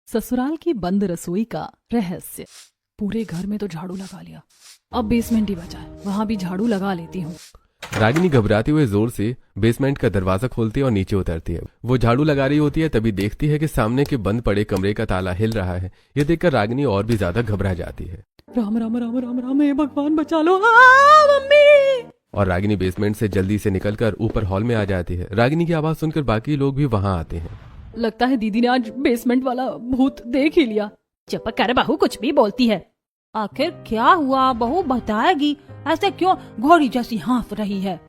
ससुराल की बंद रसोई का रहस्य। पूरे घर में तो झाड़ू लगा लिया, अब बेसमेंट ही बचा है, वहां भी झाड़ू लगा लेती हूँ। रागिनी घबराते हुए जोर से बेसमेंट का दरवाजा खोलती है और नीचे उतरती है। वो झाड़ू लगा रही होती है, तभी देखती है कि सामने के बंद पड़े कमरे का ताला हिल रहा है। यह देखकर रागिनी और भी ज्यादा घबरा जाती है। राम राम राम राम राम, हे भगवान बचा लो, मम्मी। और रागिनी बेसमेंट से जल्दी से निकलकर ऊपर हॉल में आ जाती है। रागिनी की आवाज सुनकर बाकी लोग भी वहां आते हैं। लगता है दीदी ने आज बेसमेंट वाला भूत देख ही लिया। चुप कर बहू, कुछ भी बोलती है। आखिर क्या हुआ, बहू बताएगी। ऐसे क्यों घोड़ी जैसी हाँफ रही है।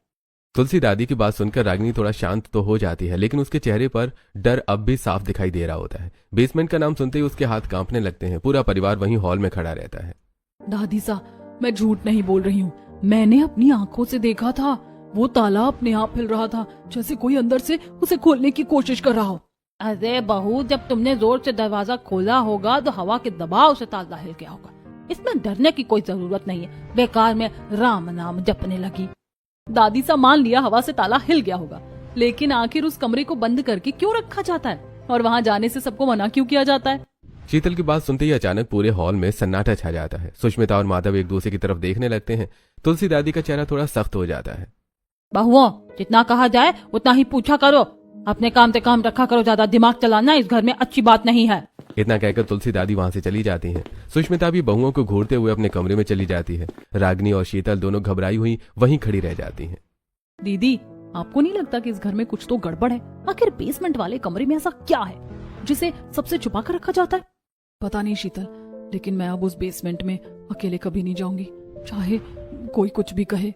तुलसी दादी की बात सुनकर रागिनी थोड़ा शांत तो हो जाती है, लेकिन उसके चेहरे पर डर अब भी साफ दिखाई दे रहा होता है। बेसमेंट का नाम सुनते ही उसके हाथ कांपने लगते हैं। पूरा परिवार वहीं हॉल में खड़ा रहता है। दादी सा, मैं झूठ नहीं बोल रही हूँ, मैंने अपनी आंखों से देखा था। वो ताला अपने आप हिल रहा था, जैसे कोई अंदर से उसे खोलने की कोशिश कर रहा हो। अरे बहू, जब तुमने जोर से दरवाजा खोला होगा तो हवा के दबाव से ताला हिल गया होगा। इसमें डरने की कोई जरूरत नहीं है। बेकार में राम नाम जपने लगी। दादी सा, मान लिया हवा से ताला हिल गया होगा, लेकिन आखिर उस कमरे को बंद करके क्यों रखा जाता है और वहाँ जाने से सबको मना क्यों किया जाता है? शीतल की बात सुनते ही अचानक पूरे हॉल में सन्नाटा छा जाता है। सुष्मिता और माधव एक दूसरे की तरफ देखने लगते हैं। तुलसी दादी का चेहरा थोड़ा सख्त हो जाता है। बहुओं, जितना कहा जाए उतना ही पूछा करो। अपने काम से काम रखा करो, ज्यादा दिमाग चलाना इस घर में अच्छी बात नहीं है। इतना कहकर तुलसी दादी वहां से चली जाती हैं। सुष्मिता भी बहुओं को घूरते हुए अपने कमरे में चली जाती है। रागिनी और शीतल दोनों घबराई हुई वहीं खड़ी रह जाती हैं। दीदी, आपको नहीं लगता कि इस घर में कुछ तो गड़बड़ है? आखिर बेसमेंट वाले कमरे में ऐसा क्या है जिसे सबसे छुपा कर रखा जाता है? पता नहीं शीतल, लेकिन मैं अब उस बेसमेंट में अकेले कभी नहीं जाऊंगी, चाहे कोई कुछ भी कहे।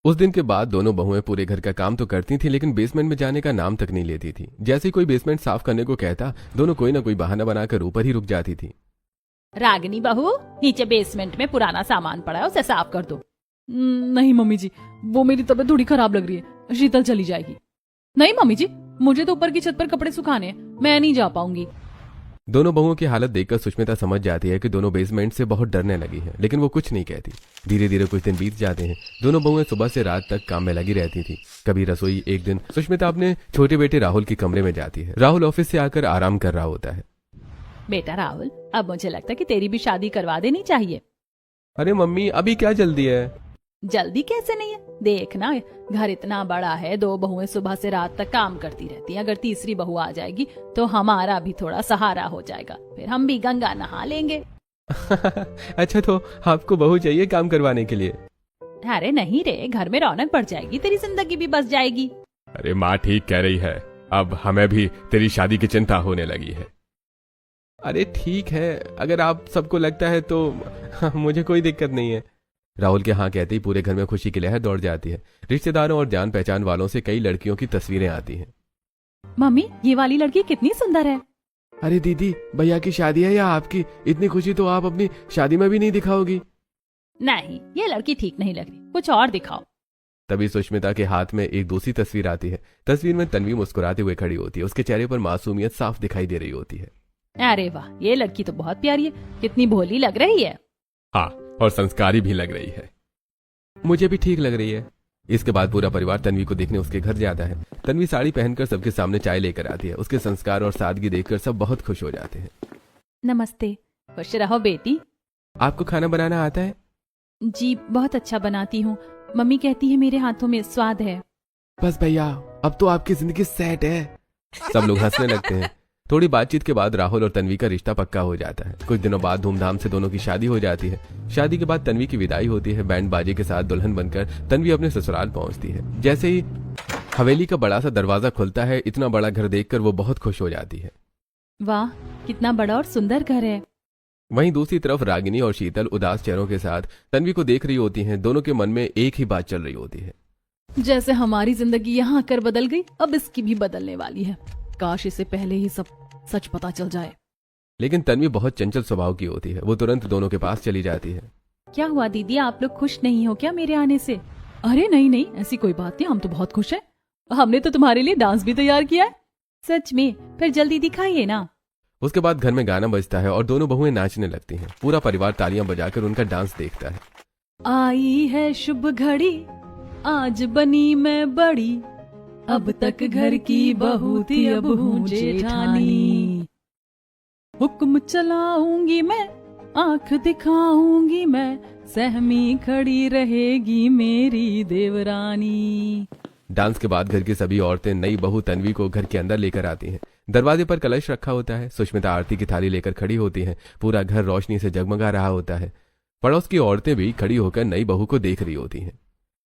उस दिन के बाद दोनों बहुएं पूरे घर का काम तो करती थी, लेकिन बेसमेंट में जाने का नाम तक नहीं लेती थी। जैसे ही कोई बेसमेंट साफ करने को कहता, दोनों कोई ना कोई बहाना बनाकर ऊपर ही रुक जाती थी। रागिनी बहू, नीचे बेसमेंट में पुराना सामान पड़ा है, उसे साफ कर दो। नहीं मम्मी जी, वो मेरी तबीयत थोड़ी खराब लग रही है, शीतल चली जाएगी। नहीं मम्मी जी, मुझे तो ऊपर की छत पर कपड़े सुखाने हैं, मैं नहीं जा पाऊंगी। दोनों बहुओं की हालत देखकर सुष्मिता समझ जाती है कि दोनों बेसमेंट से बहुत डरने लगी हैं, लेकिन वो कुछ नहीं कहती। धीरे धीरे कुछ दिन बीत जाते हैं। दोनों बहुएं सुबह से रात तक काम में लगी रहती थी। कभी रसोई। एक दिन सुष्मिता अपने छोटे बेटे राहुल के कमरे में जाती है। राहुल ऑफिस से आकर आराम कर रहा होता है। बेटा राहुल, अब मुझे लगता है कि तेरी भी शादी करवा देनी चाहिए। अरे मम्मी, अभी क्या जल्दी है? जल्दी कैसे नहीं है, देखना घर इतना बड़ा है, 2 बहुएं सुबह से रात तक काम करती रहती हैं। अगर तीसरी बहू आ जाएगी तो हमारा भी थोड़ा सहारा हो जाएगा, फिर हम भी गंगा नहा लेंगे। अच्छा, तो आपको बहू चाहिए काम करवाने के लिए? अरे नहीं रे, घर में रौनक बढ़ जाएगी, तेरी जिंदगी भी बस जाएगी। अरे माँ ठीक कह रही है, अब हमें भी तेरी शादी की चिंता होने लगी है। अरे ठीक है, अगर आप सबको लगता है तो मुझे कोई दिक्कत नहीं है। राहुल के हाँ कहते ही पूरे घर में खुशी की लहर दौड़ जाती है। रिश्तेदारों और जान पहचान वालों से कई लड़कियों की तस्वीरें आती हैं। मम्मी, ये वाली लड़की कितनी सुंदर है। अरे दीदी, भैया की शादी है या आपकी? इतनी खुशी तो आप अपनी शादी में भी नहीं दिखाओगी। नहीं, ये लड़की ठीक नहीं लग रही, कुछ और दिखाओ। तभी सुष्मिता के हाथ में एक दूसरी तस्वीर आती है। तस्वीर में तन्वी मुस्कुराते हुए खड़ी होती है। उसके चेहरे पर मासूमियत साफ दिखाई दे रही होती है। अरे वाह, ये लड़की तो बहुत प्यारी है, कितनी भोली लग रही है। हाँ, और संस्कारी भी लग रही है। मुझे भी ठीक लग रही है। इसके बाद पूरा परिवार तन्वी को देखने उसके घर जाता है। तन्वी साड़ी पहनकर सबके सामने चाय लेकर आती है। उसके संस्कार और सादगी देखकर सब बहुत खुश हो जाते हैं। नमस्ते। खुश रहो बेटी। आपको खाना बनाना आता है? जी, बहुत अच्छा बनाती हूँ। मम्मी कहती है मेरे हाथों में स्वाद है। बस भैया, अब तो आपकी जिंदगी सेट है। सब लोग हंसने लगते हैं। थोड़ी बातचीत के बाद राहुल और तन्वी का रिश्ता पक्का हो जाता है। कुछ दिनों बाद धूमधाम से दोनों की शादी हो जाती है। शादी के बाद तन्वी की विदाई होती है। बैंड बाजे के साथ दुल्हन बनकर तन्वी अपने ससुराल पहुंचती है। जैसे ही हवेली का बड़ा सा दरवाजा खुलता है, इतना बड़ा घर देखकर वो बहुत खुश हो जाती है। वाह, कितना बड़ा और सुंदर घर है। वहीं दूसरी तरफ रागिनी और शीतल उदास चेहरों के साथ तन्वी को देख रही होती हैं। दोनों के मन में एक ही बात चल रही होती है। जैसे हमारी जिंदगी यहाँ आकर बदल गई, अब इसकी भी बदलने वाली है। काश इसे पहले ही सब सच पता चल जाए। लेकिन तन्वी बहुत चंचल स्वभाव की होती है। वो तुरंत दोनों के पास चली जाती है। क्या हुआ दीदी, आप लोग खुश नहीं हो क्या मेरे आने से? अरे नहीं नहीं, ऐसी कोई बात नहीं, हम तो बहुत खुश हैं। हमने तो तुम्हारे लिए डांस भी तैयार किया है। सच में? फिर जल्दी दिखाइए ना। उसके बाद घर में गाना बजता है और दोनों बहुएं नाचने लगती हैं। पूरा परिवार तालियां बजाकर उनका डांस देखता है। आई है शुभ घड़ी, आज बनी मैं बड़ी, अब तक घर की बहू थी अब हूँ जेठानी। हुक्म चलाऊंगी मैं, आंख दिखाऊंगी मैं, सहमी खड़ी रहेगी मेरी देवरानी। डांस के बाद घर की सभी औरतें नई बहू तन्वी को घर के अंदर लेकर आती हैं। दरवाजे पर कलश रखा होता है। सुष्मिता आरती की थाली लेकर खड़ी होती है। पूरा घर रोशनी से जगमगा रहा होता है। पड़ोस की औरतें भी खड़ी होकर नई बहू को देख रही होती हैं।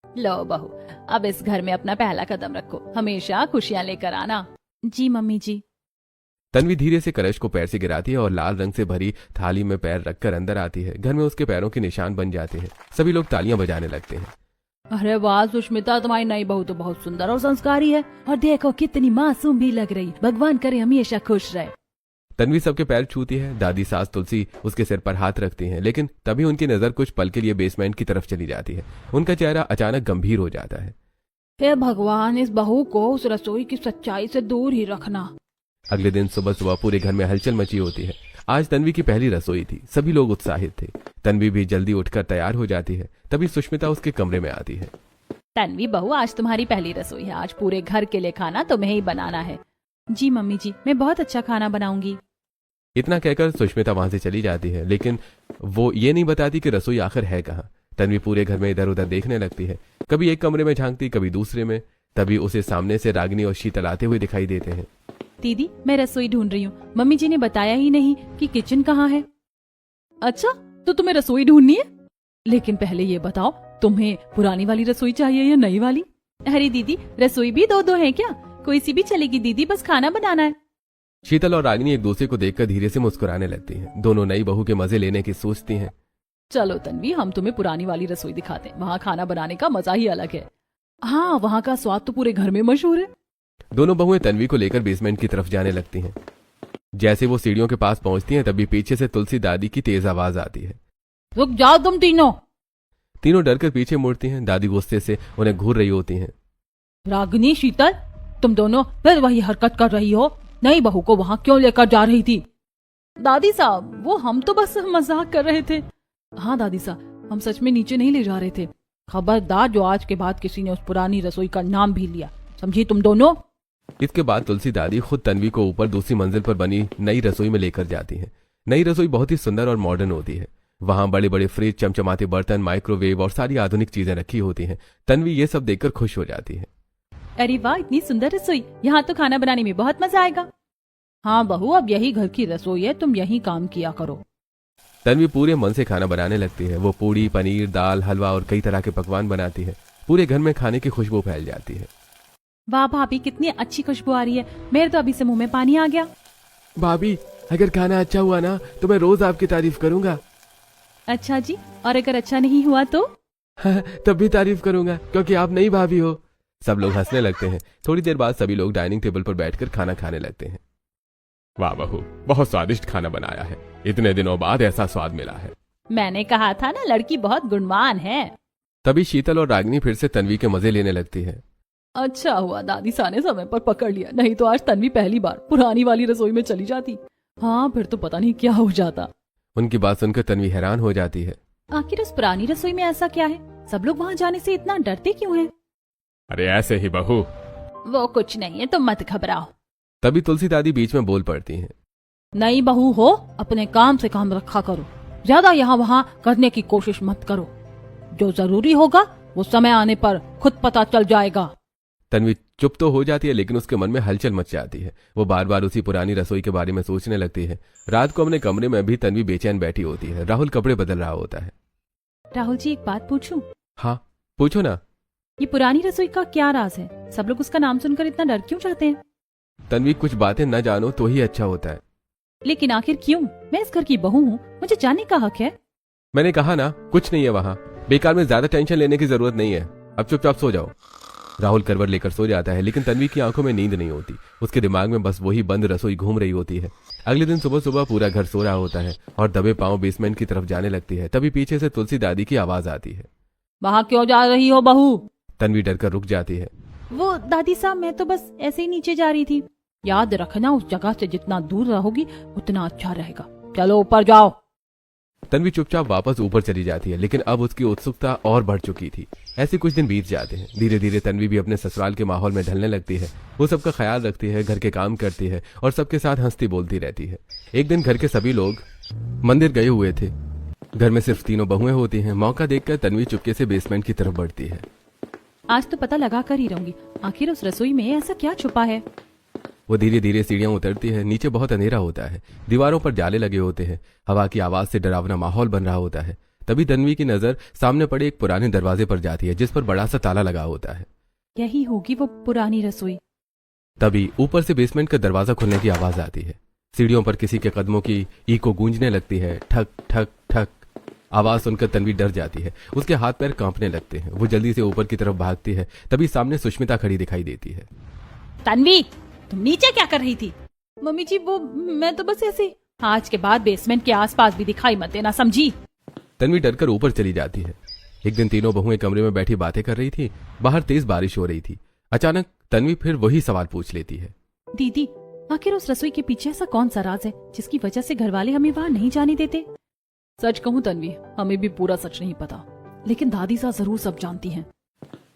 लो बहू, अब इस घर में अपना पहला कदम रखो, हमेशा खुशियां लेकर आना। जी मम्मी जी। तन्वी धीरे से कलश को पैर से गिराती है और लाल रंग से भरी थाली में पैर रखकर अंदर आती है। घर में उसके पैरों के निशान बन जाते हैं। सभी लोग तालियां बजाने लगते हैं। अरे वाह सुष्मिता, तुम्हारी नई बहू तो बहुत सुंदर और संस्कारी है, और देखो कितनी मासूम भी लग रही। भगवान करे हमेशा खुश रहे। तन्वी सबके पैर छूती है। दादी सास तुलसी उसके सिर पर हाथ रखती हैं, लेकिन तभी उनकी नजर कुछ पल के लिए बेसमेंट की तरफ चली जाती है। उनका चेहरा अचानक गंभीर हो जाता है। हे भगवान, इस बहू को उस रसोई की सच्चाई से दूर ही रखना। अगले दिन सुबह सुबह पूरे घर में हलचल मची होती है। आज तन्वी की पहली रसोई थी। सभी लोग उत्साहित थे। तन्वी भी जल्दी उठकर तैयार हो जाती है। तभी सुष्मिता उसके कमरे में आती है। तन्वी बहू, आज तुम्हारी पहली रसोई है। आज पूरे घर के लिए खाना तुम्हें ही बनाना है। जी मम्मी जी, मैं बहुत अच्छा खाना बनाऊंगी। इतना कहकर सुष्मिता वहां से चली जाती है, लेकिन वो ये नहीं बताती कि रसोई आखिर है कहाँ। तन्वी पूरे घर में इधर उधर देखने लगती है। कभी एक कमरे में झांकती, कभी दूसरे में। तभी उसे सामने से रागिनी और शीतल आते हुए दिखाई देते हैं। दीदी, मैं रसोई ढूंढ रही हूँ। मम्मी जी ने बताया ही नहीं कि किचन कहाँ है। अच्छा, तो तुम्हें रसोई ढूंढनी है? लेकिन पहले ये बताओ, तुम्हें पुरानी वाली रसोई चाहिए या नई वाली? अरे दीदी, रसोई भी दो दो है क्या? कोई सी भी चलेगी दीदी, बस खाना बनाना है। शीतल और रागिनी एक दूसरे को देखकर धीरे से मुस्कुराने लगती हैं। दोनों नई बहू के मजे लेने की सोचती हैं। चलो तन्वी, हम तुम्हें पुरानी वाली रसोई दिखाते हैं। वहाँ खाना बनाने का मजा ही अलग है। हाँ, वहाँ का स्वाद तो पूरे घर में मशहूर है। दोनों बहुएं तन्वी को लेकर बेसमेंट की तरफ जाने लगती हैं। जैसे वो सीढ़ियों के पास पहुंचती हैं, तभी पीछे से तुलसी दादी की तेज आवाज आती है। रुक जाओ तुम तीनों। तीनों डरकर पीछे मुड़ती हैं। दादी गुस्से से उन्हें घूर रही होती हैं। रागिनी, शीतल, तुम दोनों फिर वही हरकत कर रही हो। नई बहू को वहाँ क्यों लेकर जा रही थी? दादी साहब, वो हम तो बस मजाक कर रहे थे। हाँ दादी साहब, हम सच में नीचे नहीं ले जा रहे थे। खबरदार, जो आज के बाद किसी ने उस पुरानी रसोई का नाम भी लिया, समझी तुम दोनों? इसके बाद तुलसी दादी खुद तन्वी को ऊपर दूसरी मंजिल पर बनी नई रसोई में लेकर जाती हैं। नई रसोई बहुत ही सुंदर और मॉडर्न होती है। वहां बड़े बड़े फ्रिज, चमचमाते बर्तन, माइक्रोवेव और सारी आधुनिक चीजें रखी होती हैं। तन्वी ये सब देखकर खुश हो जाती है। अरे वाह, इतनी सुंदर रसोई! यहाँ तो खाना बनाने में बहुत मजा आएगा। हाँ बहू, अब यही घर की रसोई है, तुम यही काम किया करो। तन्वी पूरे मन से खाना बनाने लगती है। वो पूड़ी, पनीर, दाल, हलवा और कई तरह के पकवान बनाती है। पूरे घर में खाने की खुशबू फैल जाती है। वाह भाभी, कितनी अच्छी खुशबू आ रही है। मेरे तो अभी से मुंह में पानी आ गया। भाभी, अगर खाना अच्छा हुआ ना तो मैं रोज आपकी तारीफ करूंगा। अच्छा जी, और अगर अच्छा नहीं हुआ तो? तब भी तारीफ करूंगा, क्योंकि आप नई भाभी हो। सब लोग हंसने लगते हैं। थोड़ी देर बाद सभी लोग डाइनिंग टेबल पर बैठकर खाना खाने लगते हैं। वाह बहू, बहुत स्वादिष्ट खाना बनाया है। इतने दिनों बाद ऐसा स्वाद मिला है। मैंने कहा था ना, लड़की बहुत गुणवान है। तभी शीतल और रागिनी फिर से तन्वी के मजे लेने लगती है। अच्छा हुआ दादी सा ने समय पर पकड़ लिया, नहीं तो आज तन्वी पहली बार पुरानी वाली रसोई में चली जाती। हाँ, फिर तो पता नहीं क्या हो जाता। उनकी बात सुनकर तन्वी हैरान हो जाती है। आखिर उस पुरानी रसोई में ऐसा क्या है? सब लोग वहाँ जाने से इतना डरते क्यों हैं? अरे ऐसे ही बहू। वो कुछ नहीं है, तुम मत घबराओ। तभी तुलसी दादी बीच में बोल पड़ती हैं। नई बहू हो, अपने काम से काम रखा करो। ज्यादा यहाँ वहाँ करने की कोशिश मत करो। जो जरूरी होगा वो समय आने पर खुद पता चल जाएगा। तन्वी चुप तो हो जाती है, लेकिन उसके मन में हलचल मच जाती है। वो बार बार उसी पुरानी रसोई के बारे में सोचने लगती है। रात को अपने कमरे में भी तन्वी बेचैन बैठी होती है। राहुल कपड़े बदल रहा होता है। राहुल जी, एक बात पूछूं? हाँ, पूछो ना। ये पुरानी रसोई का क्या राज है? सब लोग उसका नाम सुनकर इतना डर क्यों चाहते हैं? तन्वी, कुछ बातें न जानो तो ही अच्छा होता है। लेकिन आखिर क्यों? मैं इस घर की बहू हूँ, मुझे जानने का हक है। मैंने कहा ना, कुछ नहीं है वहाँ। बेकार में ज्यादा टेंशन लेने की जरूरत नहीं है। अब चुपचाप सो जाओ। राहुल करवट लेकर सो जाता है, लेकिन तन्वी की आंखों में नींद नहीं होती। उसके दिमाग में बस वही बंद रसोई घूम रही होती है। अगले दिन सुबह सुबह पूरा घर सो रहा होता है और दबे पांव बेसमेंट की तरफ जाने लगती है। तभी पीछे से तुलसी दादी की आवाज आती है। वहाँ क्यों जा रही हो बहू? तन्वी डरकर रुक जाती है। वो दादी साहब, मैं तो बस ऐसे ही नीचे जा रही थी। याद रखना, उस जगह से जितना दूर रहोगी उतना अच्छा रहेगा। चलो ऊपर जाओ। तन्वी चुपचाप वापस ऊपर चली जाती है, लेकिन अब उसकी उत्सुकता और बढ़ चुकी थी। ऐसे कुछ दिन बीत जाते हैं। धीरे धीरे तन्वी भी अपने ससुराल के माहौल में ढलने लगती है। वो सबका ख्याल रखती है, घर के काम करती है और सबके साथ हंसती बोलती रहती है। एक दिन घर के सभी लोग मंदिर गए हुए थे। घर में सिर्फ तीनों बहुएं होती हैं। मौका देखकर तन्वी चुपके से बेसमेंट की तरफ बढ़ती है। आज तो पता लगा कर ही रहूंगी, आखिर उस रसोई में ऐसा क्या छुपा है। वो धीरे धीरे सीढ़ियां उतरती है। नीचे बहुत अंधेरा होता है, दीवारों पर जाले लगे होते हैं, हवा की आवाज से डरावना माहौल बन रहा होता है। तभी तन्वी की नजर सामने पड़े एक पुराने दरवाजे पर जाती है, जिस पर बड़ा सा ताला लगा होता है। यही होगी वो पुरानी रसोई। तभी ऊपर से बेसमेंट का दरवाजा खुलने की आवाज आती है। सीढ़ियों पर किसी के कदमों की ईको गूंजने लगती है। ठक ठक ठक। आवाज सुनकर तन्वी डर जाती है। उसके हाथ पैर कांपने लगते हैं। वो जल्दी से ऊपर की तरफ भागती है। तभी सामने सुष्मिता खड़ी दिखाई देती है। तन्वी, तुम नीचे क्या कर रही थी? मम्मी जी वो मैं तो बस ऐसे। आज के बाद बेसमेंट के आसपास भी दिखाई मत देना, समझी? तन्वी डरकर ऊपर चली जाती है। एक दिन तीनों बहुएं कमरे में बैठी बातें कर रही थी। बाहर तेज बारिश हो रही थी। अचानक तन्वी फिर वही सवाल पूछ लेती है। दीदी, आखिर उस रसोई के पीछे ऐसा कौन सा राज है जिसकी वजह से घरवाले हमें वहां नहीं जाने देते? सच कहूं तन्वी, हमें भी पूरा सच नहीं पता, लेकिन दादी सा जरूर सब जानती हैं।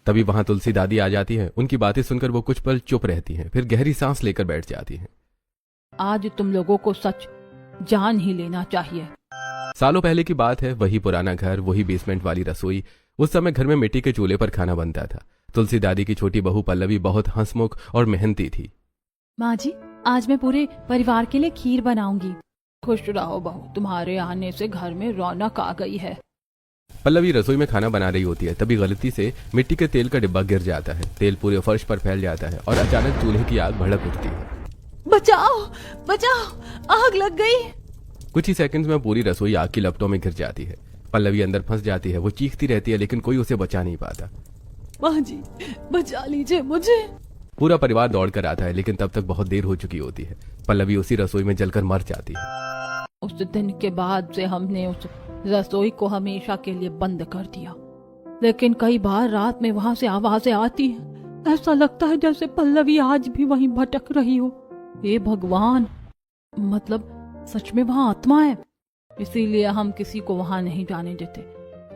तभी वहां तुलसी दादी आ जाती है। उनकी बातें सुनकर वो कुछ पल चुप रहती हैं, फिर गहरी सांस लेकर बैठ जाती हैं। आज तुम लोगों को सच जान ही लेना चाहिए। सालों पहले की बात है। वही पुराना घर, वही बेसमेंट वाली रसोई। उस समय घर में मिट्टी के चूल्हे पर खाना बनता था। तुलसी दादी की छोटी बहू पल्लवी बहुत हंसमुख और मेहनती थी। माँ जी, आज मैं पूरे परिवार के लिए खीर बनाऊंगी। खुश रहो बहू, तुम्हारे आने से घर में रौनक आ गई है। पल्लवी रसोई में खाना बना रही होती है। तभी गलती से मिट्टी के तेल का डिब्बा गिर जाता है। तेल पूरे फर्श पर फैल जाता है और अचानक चूल्हे की आग भड़क उठती है। बचाओ बचाओ, आग लग गई। कुछ ही सेकंड्स में पूरी रसोई आग की लपटों में घिर जाती है। पल्लवी अंदर फंस जाती है। वो चीखती रहती है, लेकिन कोई उसे बचा नहीं पाता। माँ जी, बचा लीजिए मुझे। पूरा परिवार दौड़कर आता है, लेकिन तब तक बहुत देर हो चुकी होती है। पल्लवी उसी रसोई में जलकर मर जाती है। उस दिन के बाद से हमने उस रसोई को हमेशा के लिए बंद कर दिया, लेकिन कई बार रात में वहां से आवाजें आती हैं। ऐसा लगता है जैसे पल्लवी आज भी वहीं भटक रही हो। हे भगवान, मतलब सच में वहां आत्मा है। इसीलिए हम किसी को वहां नहीं जाने देते।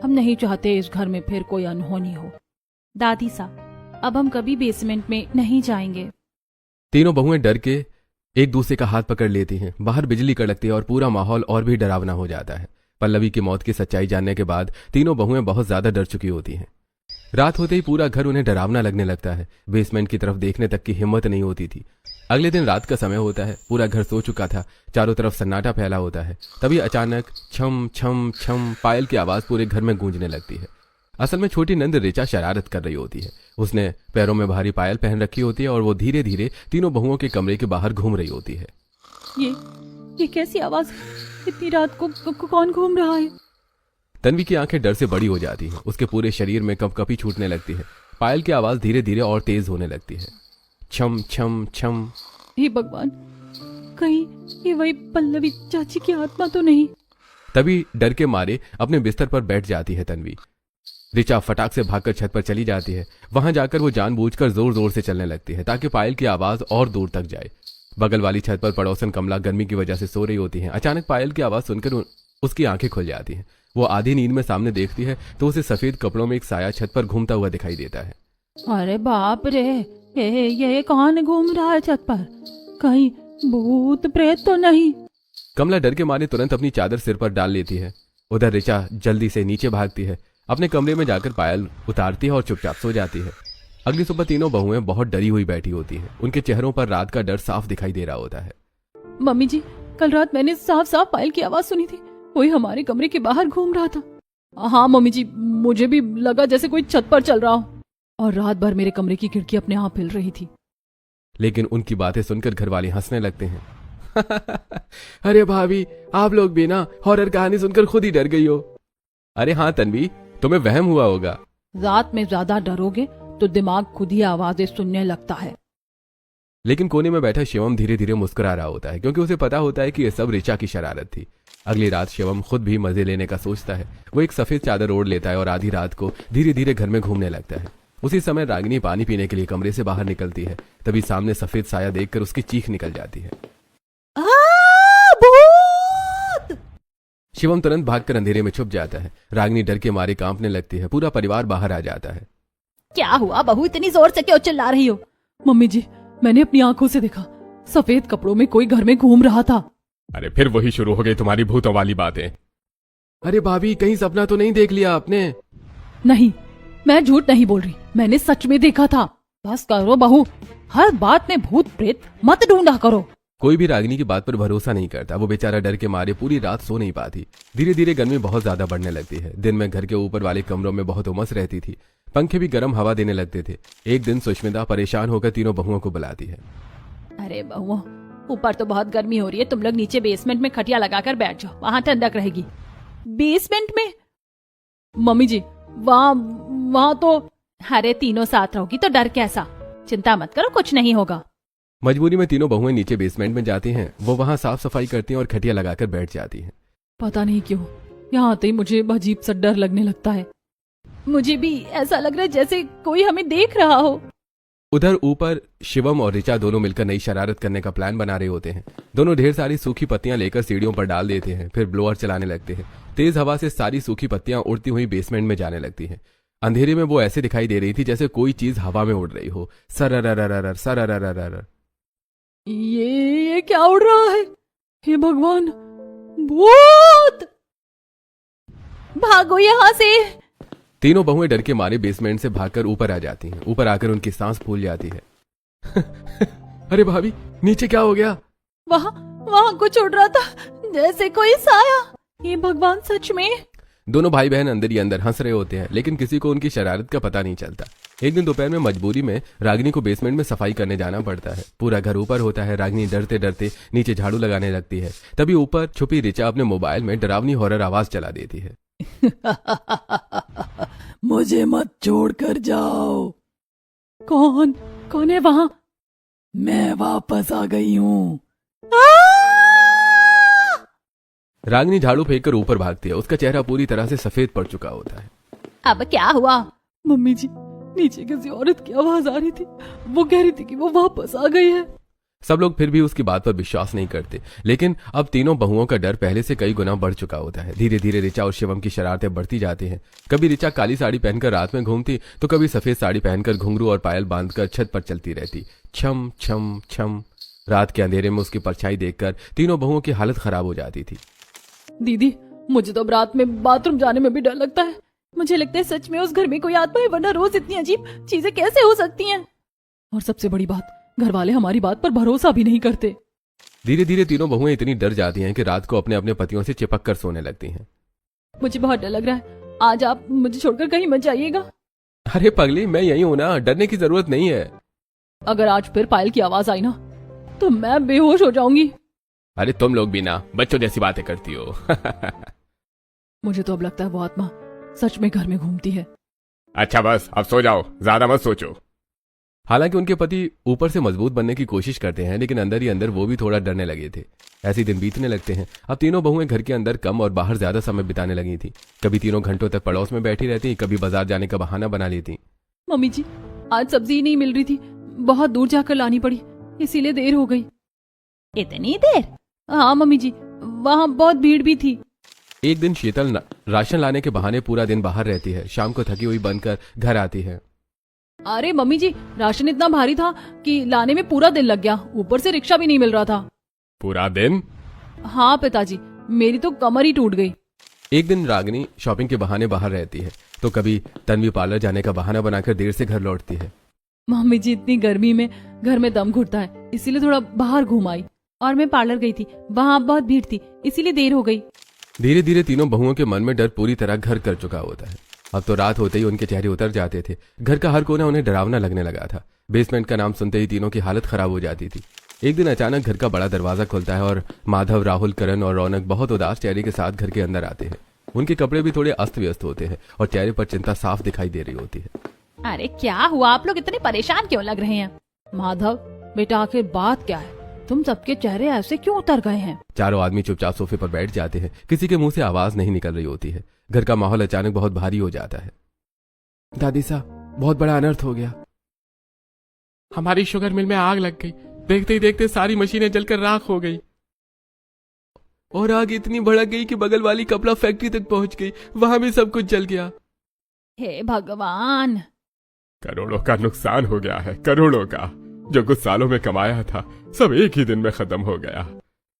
हम नहीं चाहते इस घर में फिर कोई अनहोनी हो। दादी सा, अब हम कभी बेसमेंट में नहीं जाएंगे। तीनों बहुएं डर के एक दूसरे का हाथ पकड़ लेती हैं। बाहर बिजली कड़कती है और पूरा माहौल और भी डरावना हो जाता है। पल्लवी की मौत की सच्चाई जानने के बाद तीनों बहुएं बहुत ज्यादा डर चुकी होती हैं। रात होते ही पूरा घर उन्हें डरावना लगने लगता है। बेसमेंट की तरफ देखने तक की हिम्मत नहीं होती थी। अगले दिन रात का समय होता है। पूरा घर सो चुका था। चारों तरफ सन्नाटा फैला होता है। तभी अचानक छम छम छम पायल की आवाज पूरे घर में गूंजने लगती है। असल में छोटी नंद ऋचा शरारत कर रही होती है। उसने पैरों में भारी पायल पहन रखी होती है और वो धीरे धीरे तीनों बहुओं के कमरे के बाहर घूम रही होती है। ये कैसी आवाज? इतनी रात को कौन घूम रहा है? तन्वी की आंखें डर से बड़ी हो जाती हैं। उसके पूरे शरीर में कंपकपी छूटने लगती है। पायल की आवाज धीरे धीरे और तेज होने लगती है। छम छम छम। हे भगवान, कहीं ये वही पल्लवी चाची की आत्मा तो नहीं? तभी डर के मारे अपने बिस्तर पर बैठ जाती है तन्वी। ऋचा फटाक से भागकर छत पर चली जाती है। वहां जाकर वो जानबूझकर जोर जोर से चलने लगती है ताकि पायल की आवाज और दूर तक जाए। बगल वाली छत पर पड़ोसन कमला गर्मी की वजह से सो रही होती है। अचानक पायल की आवाज सुनकर उसकी आंखें खुल जाती हैं। वो आधी नींद में सामने देखती है तो उसे सफेद कपड़ों में एक साया छत पर घूमता हुआ दिखाई देता है। अरे बाप रे, ये कौन घूम रहा है छत पर? कहीं भूत प्रेत तो नहीं? कमला डर के मारे तुरंत अपनी चादर सिर पर डाल लेती है। उधर ऋचा जल्दी से नीचे भागती है। अपने कमरे में जाकर पायल उतारती है और चुपचाप सो जाती है। अगली सुबह तीनों बहुएं बहुत डरी हुई बैठी होती हैं। उनके चेहरों पर रात का डर साफ दिखाई दे रहा होता है। मम्मी जी, कल रात मैंने साफ साफ पायल की आवाज सुनी थी। कोई हमारे कमरे के बाहर घूम रहा था। हाँ मम्मी जी, मुझे भी लगा जैसे कोई छत पर चल रहा हो, और रात भर मेरे कमरे की खिड़की अपने आप हिल रही थी। लेकिन उनकी बातें सुनकर घरवाले हंसने लगते हैं। अरे भाभी, आप लोग भी ना हॉरर कहानी सुनकर खुद ही डर गई हो। अरे हाँ तन्वी, तुम्हें वहम हुआ होगा। रात में ज्यादा डरोगे तो दिमाग खुद ही आवाजें सुनने लगता है। लेकिन कोने में बैठा शिवम धीरे धीरे मुस्कुरा रहा होता है, क्योंकि उसे पता होता है कि यह सब ऋचा की शरारत थी। अगली रात शिवम खुद भी मजे लेने का सोचता है। वो एक सफेद चादर ओढ़ लेता है और आधी रात को धीरे धीरे घर में घूमने लगता है। उसी समय रागिनी पानी पीने के लिए कमरे से बाहर निकलती है। तभी सामने सफेद साया देखकर उसकी चीख निकल जाती है। भूत! शिवम तुरंत भागकर अंधेरे में छुप जाता है। रागिनी डर के मारे कांपने लगती है। पूरा परिवार बाहर आ जाता है। क्या हुआ बहू, इतनी जोर से क्यों चिल्ला रही हो? मम्मी जी, मैंने अपनी आंखों से देखा, सफेद कपड़ों में कोई घर में घूम रहा था। अरे फिर वही शुरू हो गई तुम्हारी भूतों वाली बातें। अरे भाभी, कहीं सपना तो नहीं देख लिया आपने? नहीं, मैं झूठ नहीं बोल रही, मैंने सच में देखा था। बस करो बहू, हर बात में भूत प्रेत मत ढूंढा करो। कोई भी रागिनी की बात पर भरोसा नहीं करता। वो बेचारा डर के मारे पूरी रात सो नहीं पाती। धीरे धीरे गर्मी बहुत ज्यादा बढ़ने लगती है। दिन में घर के ऊपर वाले कमरों में बहुत उमस रहती थी। पंखे भी गर्म हवा देने लगते थे। एक दिन सुष्मिता परेशान होकर तीनों बहुओं को बुलाती है। अरे बहुओं, ऊपर तो बहुत गर्मी हो रही है, तुम लोग नीचे बेसमेंट में खटिया लगाकर बैठ जाओ, वहां ठंडक रहेगी। बेसमेंट में? मम्मी जी, वहाँ तो। अरे तीनों साथ रहोगी तो डर कैसा? चिंता मत करो, कुछ नहीं होगा। मजबूरी में तीनों बहुएं नीचे बेसमेंट में जाती हैं। वो वहां साफ सफाई करती हैं और खटिया लगाकर बैठ जाती हैं। पता नहीं क्यों यहाँ आते ही मुझे अजीब सा डर लगने लगता है। मुझे भी ऐसा लग रहा है जैसे कोई हमें देख रहा हो। उधर ऊपर शिवम और ऋचा दोनों मिलकर नई शरारत करने का प्लान बना रहे होते हैं। दोनों ढेर सारी सूखी पत्तियां लेकर सीढ़ियों पर डाल देते हैं, फिर ब्लोअर चलाने लगते हैं। तेज हवा से सारी सूखी पत्तियां उड़ती हुई बेसमेंट में जाने लगती हैं। अंधेरे में वो ऐसे दिखाई दे रही थी जैसे कोई चीज हवा में उड़ रही हो। सरररररर सरररररर। ये क्या उड़ रहा है? हे भगवान, भूत! भागो यहाँ से। तीनों बहुएं डर के मारे बेसमेंट से भागकर ऊपर आ जाती हैं। ऊपर आकर उनकी सांस फूल जाती है। अरे भाभी, नीचे क्या हो गया? वहाँ कुछ उड़ रहा था, जैसे कोई साया। ये भगवान, सच में? दोनों भाई बहन अंदर ही अंदर हंस रहे होते हैं, लेकिन किसी को उनकी शरारत का पता नहीं चलता। एक दिन दोपहर में मजबूरी में रागिनी को बेसमेंट में सफाई करने जाना पड़ता है। पूरा घर ऊपर होता है। रागिनी डरते डरते नीचे झाड़ू लगाने लगती है। तभी ऊपर छुपी ऋचा अपने मोबाइल में डरावनी हॉरर आवाज चला देती है। मुझे मत छोड़ कर जाओ। कौन है वहाँ? मैं वापस आ गई हूँ। रागिनी झाड़ू फेंक कर ऊपर भागती है। उसका चेहरा पूरी तरह से सफेद पड़ चुका होता है। अब क्या हुआ? मम्मी जी, नीचे किसी औरत की आवाज आ रही थी। वो कह रही थी कि वो वापस आ गई है। सब लोग फिर भी उसकी बात पर विश्वास नहीं करते, लेकिन अब तीनों बहुओं का डर पहले से कई गुना बढ़ चुका होता है। धीरे धीरे ऋचा और शिवम की शरारतें बढ़ती जाती हैं। कभी ऋचा काली साड़ी पहनकर रात में घूमती, तो कभी सफेद साड़ी पहनकर घुंघरू और पायल बांधकर छत पर चलती रहती। छम छम छम। रात के अंधेरे में उसकी परछाई देखकर तीनों बहुओं की हालत खराब हो जाती थी। दीदी, मुझे तो अब रात में बाथरूम जाने में भी डर लगता है। मुझे लगता है सच में उस घर में कोई आत्मा है, वरना रोज इतनी अजीब चीजें कैसे हो सकती हैं? और सबसे बड़ी बात, घर वाले हमारी बात पर भरोसा भी नहीं करते। धीरे धीरे तीनों बहुएं इतनी डर जाती हैं कि रात को अपने अपने पतियों से चिपक कर सोने लगती हैं। मुझे बहुत डर लग रहा है, आज आप मुझे छोड़कर कहीं मत जाइएगा। अरे पगली, मैं यही हूं ना, डरने की जरूरत नहीं है। अगर आज फिर पायल की आवाज आई ना, तो मैं बेहोश हो जाऊंगी। अरे तुम लोग भी ना बच्चों जैसी बातें करती हो। मुझे तो अब लगता है वो आत्मा सच में घर में घूमती है। अच्छा बस, अब सो जाओ, ज्यादा मत सोचो। हालांकि उनके पति ऊपर से मजबूत बनने की कोशिश करते हैं, लेकिन अंदर ही अंदर वो भी थोड़ा डरने लगे थे। ऐसे दिन बीतने लगते हैं। अब तीनों बहुएं घर के अंदर कम और बाहर ज्यादा समय बिताने लगी थी। कभी तीनों घंटों तक पड़ोस में बैठी रहती, कभी बाजार जाने का बहाना बना लेती। मम्मी जी, आज सब्जी नहीं मिल रही थी, बहुत दूर जाकर लानी पड़ी, इसीलिए देर हो गई। इतनी देर? हाँ मम्मी जी, वहाँ बहुत भीड़ भी थी। एक दिन शीतल राशन लाने के बहाने पूरा दिन बाहर रहती है। शाम को थकी हुई बनकर घर आती है। अरे मम्मी जी, राशन इतना भारी था कि लाने में पूरा दिन लग गया, ऊपर से रिक्शा भी नहीं मिल रहा था। पूरा दिन? हाँ पिताजी, मेरी तो कमर ही टूट गई। एक दिन रागिनी शॉपिंग के बहाने बाहर रहती है, तो कभी तन्वी पार्लर जाने का बहाना बनाकर देर से घर लौटती है। मम्मी जी, इतनी गर्मी में घर में दम घुटता है, इसीलिए थोड़ा बाहर घूम आई। और मैं पार्लर गई थी, वहाँ बहुत भीड़ थी, इसीलिए देर हो गई। धीरे धीरे तीनों बहुओं के मन में डर पूरी तरह घर कर चुका होता है। अब तो रात होते ही उनके चेहरे उतर जाते थे। घर का हर कोना उन्हें डरावना लगने लगा था। बेसमेंट का नाम सुनते ही तीनों की हालत खराब हो जाती थी। एक दिन अचानक घर का बड़ा दरवाजा खुलता है और माधव, राहुल, करण और रौनक बहुत उदास चेहरे के साथ घर के अंदर आते हैं। उनके कपड़े भी थोड़े अस्त व्यस्त होते हैं और चेहरे पर चिंता साफ दिखाई दे रही होती है। अरे क्या हुआ, आप लोग इतने परेशान क्यों लग रहे हैं? माधव बेटा, आखिर बात क्या है? तुम सबके चेहरे ऐसे क्यों उतर गए हैं? चारों आदमी चुपचाप सोफे पर बैठ जाते हैं। किसी के मुंह से आवाज नहीं निकल रही होती है। घर का माहौल अचानक बहुत भारी हो जाता है। दादी साहब, बहुत बड़ा अनर्थ हो गया। हमारी शुगर मिल में आग लग गई। देखते ही देखते सारी मशीनें जलकर राख हो गई। और आग इतनी भड़क गई कि बगल वाली कपड़ा फैक्ट्री तक पहुंच गई, वहां भी सब कुछ जल गया। हे भगवान, करोड़ों का नुकसान हो गया है, करोड़ों का। जो कुछ सालों में कमाया था सब एक ही दिन में खत्म हो गया।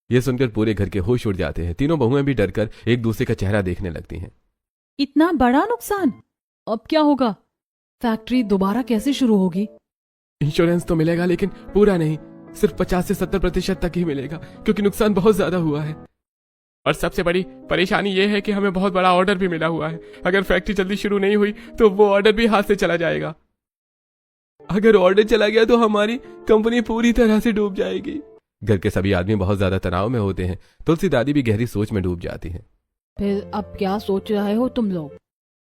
ये सुनकर पूरे घर के होश उड़ जाते हैं। तीनों बहुएं भी डरकर एक दूसरे का चेहरा देखने लगती हैं। इतना बड़ा नुकसान, अब क्या होगा? फैक्ट्री दोबारा कैसे शुरू होगी? इंश्योरेंस तो मिलेगा लेकिन पूरा नहीं, सिर्फ 50 से 70% तक ही मिलेगा क्योंकि नुकसान बहुत ज्यादा हुआ है। और सबसे बड़ी परेशानी यह है कि हमें बहुत बड़ा ऑर्डर भी मिला हुआ है। अगर फैक्ट्री जल्दी शुरू नहीं हुई तो वो ऑर्डर भी हाथ से चला जाएगा। अगर ऑर्डर चला गया तो हमारी कंपनी पूरी तरह से डूब जाएगी। घर के सभी आदमी बहुत ज्यादा तनाव में होते हैं। तुलसी दादी भी गहरी सोच में डूब जाती हैं। फिर अब क्या सोच रहे हो तुम लोग?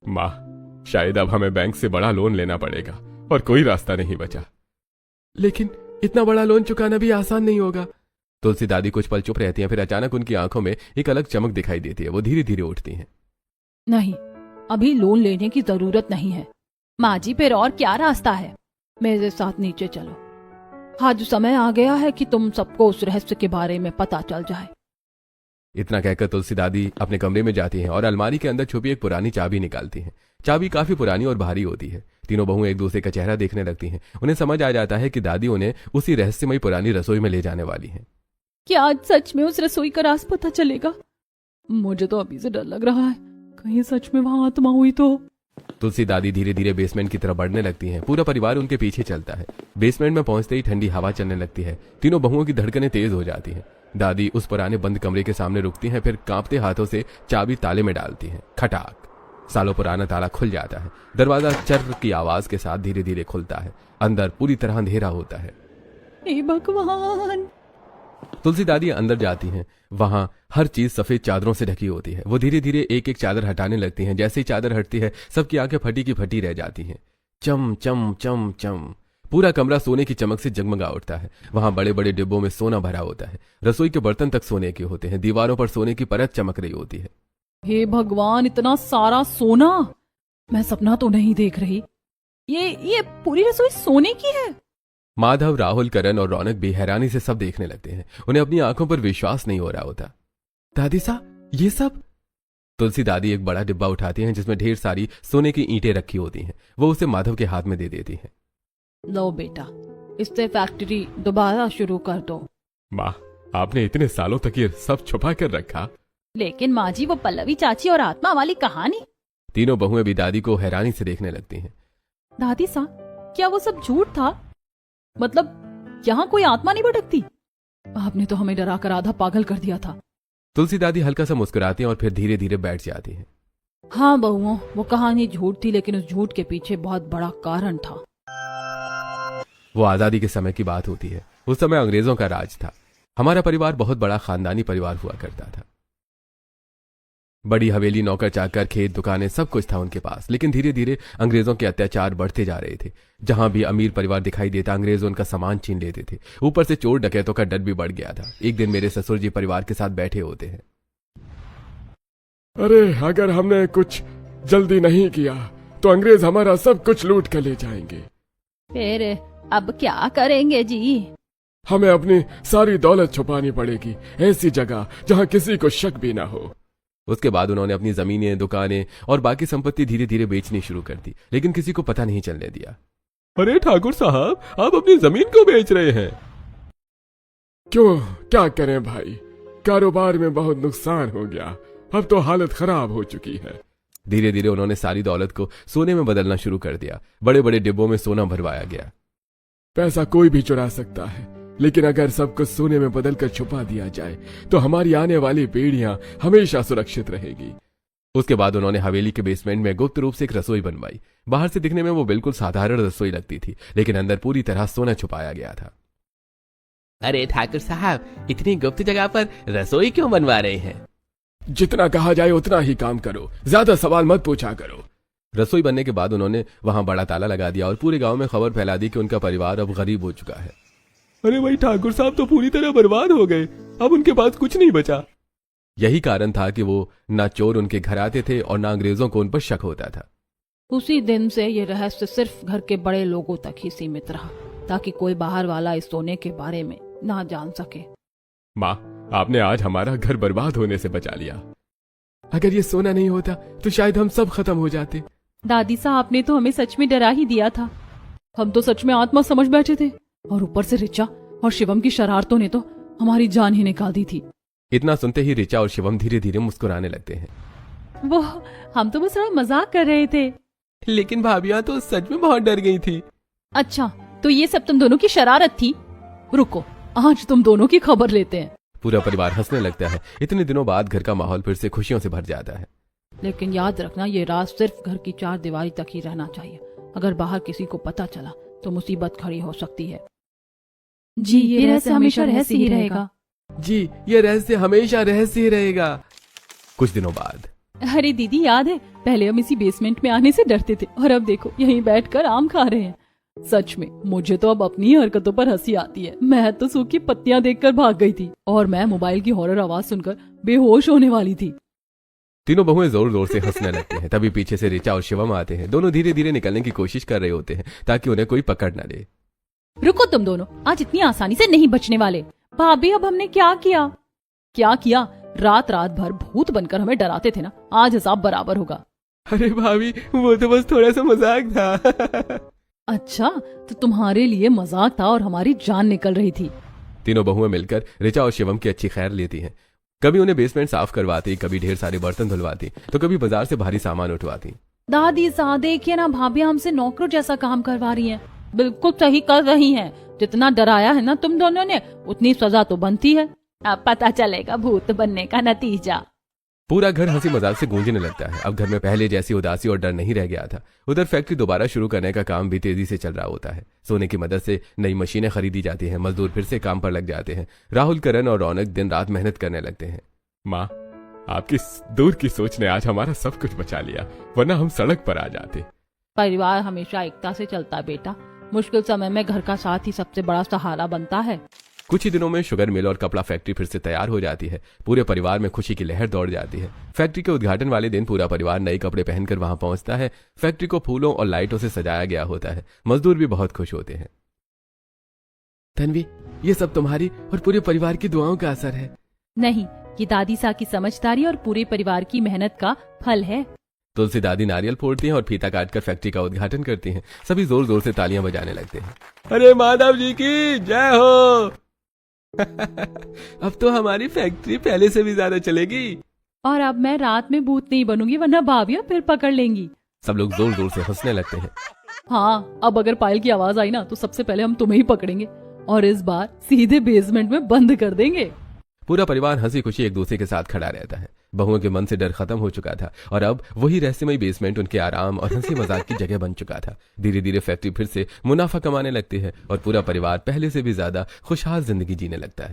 माँ, शायद अब हमें बैंक से बड़ा लोन लेना पड़ेगा और कोई रास्ता नहीं बचा। लेकिन इतना बड़ा लोन चुकाना भी आसान नहीं होगा। तुलसी दादी कुछ पल चुप रहती हैं, फिर अचानक उनकी आंखों में एक अलग चमक दिखाई देती है। वो धीरे धीरे उठती हैं। नहीं, अभी लोन लेने की जरूरत नहीं है। माँ जी फिर और क्या रास्ता है? मेरे साथ नीचे चलो। आज समय आ गया है कि तुम सबको उस रहस्य के बारे में पता चल जाए। इतना कहकर तुलसी दादी अपने कमरे में जाती हैं और अलमारी के अंदर छुपी एक पुरानी चाबी निकालती हैं। चाबी काफी पुरानी और भारी होती है। तीनों बहुएं एक दूसरे का चेहरा देखने लगती हैं। उन्हें समझ आ जाता है कि दादी उन्हें उसी रहस्यमयी पुरानी रसोई में ले जाने वाली हैं। क्या आज सच में उस रसोई का राज पता चलेगा? मुझे तो अभी से डर लग रहा है, कहीं सच में वहां आत्मा हुई तो। तुलसी दादी धीरे धीरे बेसमेंट की तरफ बढ़ने लगती हैं। पूरा परिवार उनके पीछे चलता है। बेसमेंट में पहुंचते ही ठंडी हवा चलने लगती है। तीनों बहुओं की धड़कनें तेज हो जाती हैं। दादी उस पुराने बंद कमरे के सामने रुकती हैं, फिर कांपते हाथों से चाबी ताले में डालती हैं। खटाक, सालों पुराना ताला खुल जाता है। दरवाजा चर्र की आवाज के साथ धीरे धीरे खुलता है। अंदर पूरी तरह अंधेरा होता है। हे भगवान! तुलसी दादी अंदर जाती हैं। वहां हर चीज सफेद चादरों से ढकी होती है। वो धीरे धीरे एक एक चादर हटाने लगती हैं। जैसे ही चादर हटती है सबकी आंखें फटी की फटी रह जाती हैं। चम चम चम चम, पूरा कमरा सोने की चमक से जगमगा उठता है। वहां बड़े बड़े डिब्बों में सोना भरा होता है। रसोई के बर्तन तक सोने के होते हैं। दीवारों पर सोने की परत चमक रही होती है। हे भगवान, इतना सारा सोना! मैं सपना तो नहीं देख रही। ये पूरी रसोई सोने की है। माधव, राहुल, करण और रौनक भी हैरानी से सब देखने लगते हैं। उन्हें अपनी आंखों पर विश्वास नहीं हो रहा होता। दादी साहब, ये सब? तुलसी दादी एक बड़ा डिब्बा उठाती हैं जिसमें ढेर सारी सोने की ईंटें रखी होती हैं। वो उसे माधव के हाथ में दे देती हैं। लो बेटा, इससे फैक्ट्री दोबारा शुरू कर दो। माँ, आपने इतने सालों तक ये सब छुपा कर रखा। लेकिन माँ जी वो पल्लवी चाची और आत्मा वाली कहानी। तीनों बहुएं भी दादी को हैरानी से देखने लगती हैं। दादी साहब, क्या वो सब झूठ था? मतलब यहाँ कोई आत्मा नहीं भटकती? आपने तो हमें डराकर आधा पागल कर दिया था। तुलसी दादी हल्का सा मुस्कुराती हैं और फिर धीरे धीरे बैठ जाती हैं। हाँ बहुओं, वो कहानी झूठ थी, लेकिन उस झूठ के पीछे बहुत बड़ा कारण था। वो आजादी के समय की बात होती है। उस समय अंग्रेजों का राज था। हमारा परिवार बहुत बड़ा खानदानी परिवार हुआ करता था। बड़ी हवेली, नौकर चाकर, खेत, दुकानें, सब कुछ था उनके पास। लेकिन धीरे धीरे अंग्रेजों के अत्याचार बढ़ते जा रहे थे। जहां भी अमीर परिवार दिखाई देता अंग्रेज उनका सामान छीन लेते थे। ऊपर से चोर डकैतों का डर भी बढ़ गया था। एक दिन मेरे ससुर जी परिवार के साथ बैठे होते हैं। अरे, अगर हमने कुछ जल्दी नहीं किया तो अंग्रेज हमारा सब कुछ लूट कर ले जाएंगे। फिर अब क्या करेंगे जी? हमें अपनी सारी दौलत छुपानी पड़ेगी, ऐसी जगह जहां किसी को शक भी ना हो। उसके बाद उन्होंने अपनी जमीनें, दुकानें और बाकी संपत्ति धीरे धीरे बेचनी शुरू कर दी, लेकिन किसी को पता नहीं चलने दिया। अरे ठाकुर साहब, आप अपनी जमीन क्यों बेच रहे हैं? क्यों, क्या करें भाई, कारोबार में बहुत नुकसान हो गया। अब तो हालत खराब हो चुकी है। धीरे धीरे उन्होंने सारी दौलत को सोने में बदलना शुरू कर दिया। बड़े बड़े डिब्बों में सोना भरवाया गया। पैसा कोई भी चुरा सकता है, लेकिन अगर सब कुछ सोने में बदलकर छुपा दिया जाए तो हमारी आने वाली पीढ़ियां हमेशा सुरक्षित रहेगी। उसके बाद उन्होंने हवेली के बेसमेंट में गुप्त रूप से एक रसोई बनवाई। बाहर से दिखने में वो बिल्कुल साधारण रसोई लगती थी, लेकिन अंदर पूरी तरह सोना छुपाया गया था। अरे ठाकुर साहब, इतनी गुप्त जगह पर रसोई क्यों बनवा रहे हैं? जितना कहा जाए उतना ही काम करो, ज्यादा सवाल मत पूछा करो। रसोई बनने के बाद उन्होंने वहां बड़ा ताला लगा दिया और पूरे गांव में खबर फैला दी कि उनका परिवार अब गरीब हो चुका है। अरे भाई, ठाकुर साहब तो पूरी तरह बर्बाद हो गए। अब उनके पास कुछ नहीं बचा। यही कारण था कि वो ना चोर उनके घर आते थे और ना अंग्रेजों को उन पर शक होता था। उसी दिन से ये रहस्य सिर्फ घर के बड़े लोगों तक ही सीमित रहा, ताकि कोई बाहर वाला इस सोने के बारे में ना जान सके। माँ, आपने आज हमारा घर बर्बाद होने से बचा लिया। अगर ये सोना नहीं होता तो शायद हम सब खत्म हो जाते। दादी साहब ने तो हमें सच में डरा ही दिया था। हम तो सच में आत्मा समझ बैठे थे, और ऊपर से रिचा और शिवम की शरारतों ने तो हमारी जान ही निकाल दी थी। इतना सुनते ही रिचा और शिवम धीरे धीरे मुस्कुराने लगते हैं। वो हम तो बस थोड़ा मजाक कर रहे थे। लेकिन भाभियां तो सच में बहुत डर गई थी। अच्छा, तो ये सब तुम दोनों की शरारत थी? रुको, आज तुम दोनों की खबर लेते हैं। पूरा परिवार हंसने लगता है। इतने दिनों बाद घर का माहौल फिर से खुशियों से भर जाता है। लेकिन याद रखना, ये राज सिर्फ घर की 4 दीवारी तक ही रहना चाहिए। अगर बाहर किसी को पता चला तो मुसीबत खड़ी हो सकती है। जी, ये रहस्य हमेशा रहस्य ही रहेगा। जी, ये रहस्य हमेशा रहस्य ही रहेगा। कुछ दिनों बाद अरे दीदी, याद है पहले हम इसी बेसमेंट में आने से डरते थे, और अब देखो यहीं बैठकर आम खा रहे हैं। सच में मुझे तो अब अपनी हरकतों पर हंसी आती है। मैं तो सूखी पत्तियां देखकर भाग गई थी, और मैं मोबाइल की हॉरर आवाज सुनकर बेहोश होने वाली थी। तीनों बहुएं जोर जोर से हंसने लगती हैं। तभी पीछे से रिचा और शिवम आते हैं। दोनों धीरे धीरे निकलने की कोशिश कर रहे होते हैं ताकि उन्हें कोई पकड़ न ले। रुको तुम दोनों, आज इतनी आसानी से नहीं बचने वाले। भाभी, अब हमने क्या किया? क्या किया? रात रात भर भूत बनकर हमें डराते थे ना, आज हिसाब बराबर होगा। अरे भाभी, वो तो बस थोड़ा सा मजाक था। अच्छा, तो तुम्हारे लिए मजाक था और हमारी जान निकल रही थी। तीनों बहुएं मिलकर रिचा और शिवम की अच्छी खैर लेती हैं। कभी उन्हें बेसमेंट साफ करवाती, कभी ढेर सारे बर्तन धुलवाती, तो कभी बाजार से भारी सामान उठवाती। दादी साहब, देखिए ना, भाभी हमसे नौकरों जैसा काम करवा रही हैं। बिल्कुल सही कर रही हैं। जितना डराया है ना तुम दोनों ने, उतनी सजा तो बनती है। अब पता चलेगा भूत बनने का नतीजा। पूरा घर हंसी मजाक से गूंजने लगता है। अब घर में पहले जैसी उदासी और डर नहीं रह गया था। उधर फैक्ट्री दोबारा शुरू करने का काम भी तेजी से चल रहा होता है। सोने की मदद से नई मशीनें खरीदी जाती हैं। मजदूर फिर से काम पर लग जाते हैं। राहुल, करण और रौनक दिन रात मेहनत करने लगते हैं। माँ, आपकी दूर की सोच ने आज हमारा सब कुछ बचा लिया, वरना हम सड़क पर आ जाते। परिवार हमेशा एकता से चलता है बेटा। मुश्किल समय में घर का साथ ही सबसे बड़ा सहारा बनता है। कुछ ही दिनों में शुगर मिल और कपड़ा फैक्ट्री फिर से तैयार हो जाती है। पूरे परिवार में खुशी की लहर दौड़ जाती है। फैक्ट्री के उद्घाटन वाले दिन पूरा परिवार नए कपड़े पहनकर वहां पहुंचता है। फैक्ट्री को फूलों और लाइटों से सजाया गया होता है। मजदूर भी बहुत खुश होते हैं। तन्वी, ये सब तुम्हारी और पूरे परिवार की दुआओं का असर है। नहीं, ये दादी साहब की समझदारी और पूरे परिवार की मेहनत का फल है। तुलसी दादी नारियल फोड़ती हैं और फीता काटकर फैक्ट्री का उद्घाटन करती हैं। सभी जोर जोर से तालियां बजाने लगते हैं। अरे माधव जी की जय हो। अब तो हमारी फैक्ट्री पहले से भी ज्यादा चलेगी। और अब मैं रात में भूत नहीं बनूंगी, वरना भाभियां फिर पकड़ लेंगी। सब लोग जोर जोर से हंसने लगते हैं। हाँ, अब अगर पायल की आवाज आई ना तो सबसे पहले हम तुम्हें ही पकड़ेंगे, और इस बार सीधे बेसमेंट में बंद कर देंगे। पूरा परिवार हंसी खुशी एक दूसरे के साथ खड़ा रहता है। बहुओं के मन से डर खत्म हो चुका था, और अब वही रहस्यमय बेसमेंट उनके आराम और हंसी मजाक की जगह बन चुका था। धीरे धीरे फैक्ट्री फिर से मुनाफा कमाने लगती है, और पूरा परिवार पहले से भी ज्यादा खुशहाल जिंदगी जीने लगता है।